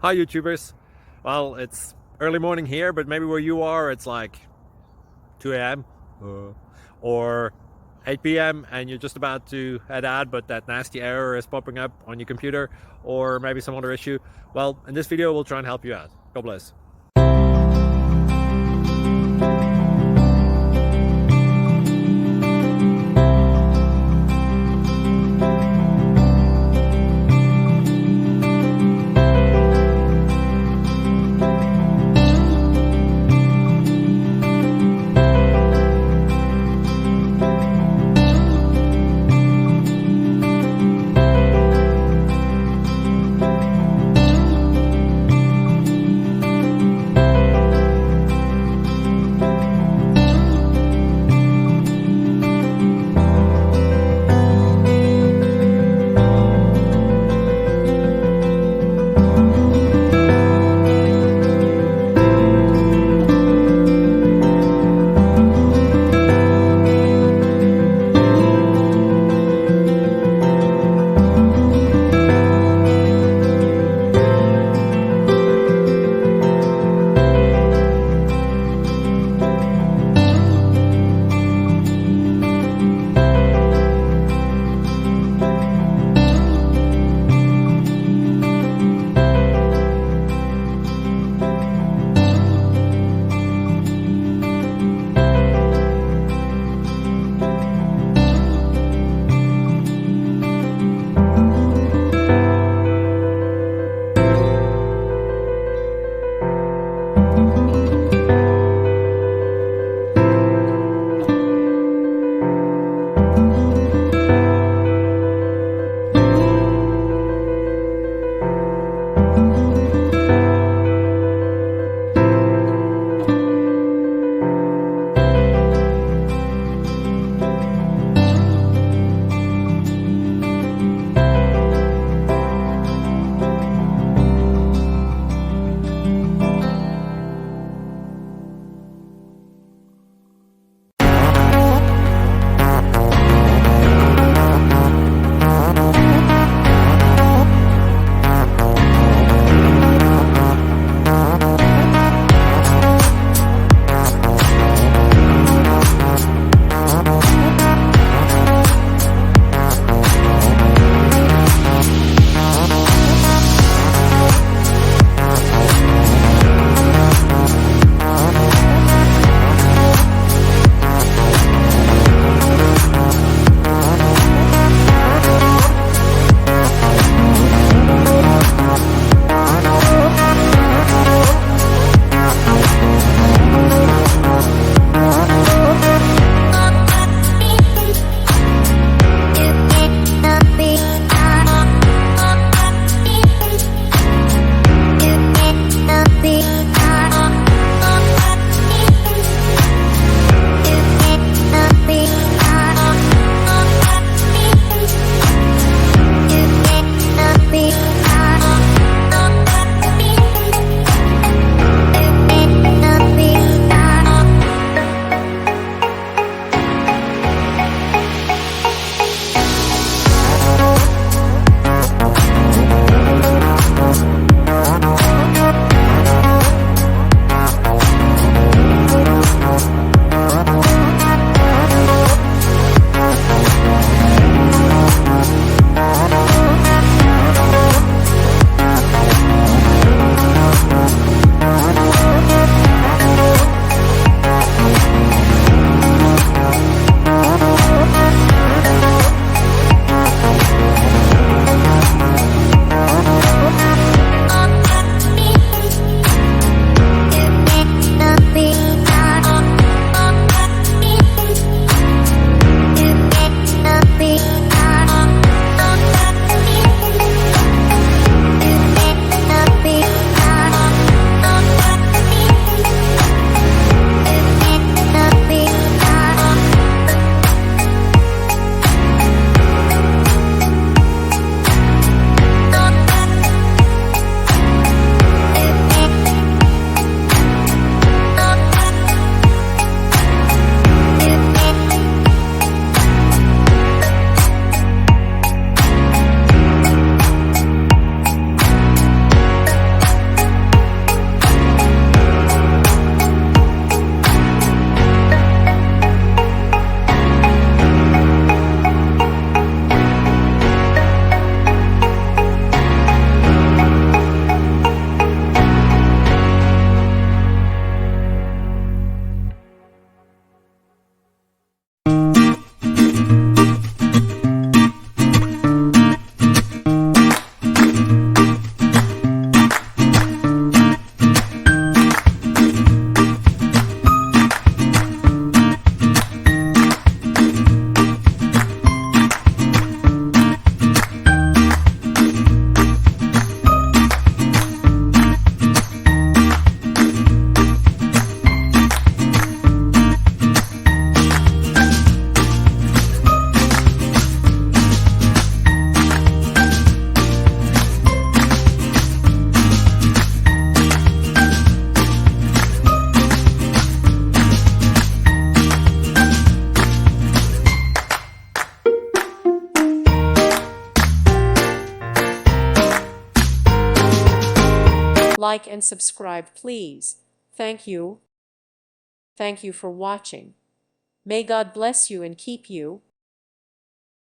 Hi YouTubers. Well, it's early morning here, but maybe where you are it's like 2 a.m. Or 8 p.m. and you're just about to head out, but that nasty error is popping up on your computer, or maybe some other issue. Well, in this video we'll try and help you out. God bless. Like and subscribe, please. Thank you. Thank you for watching. May God bless you and keep you.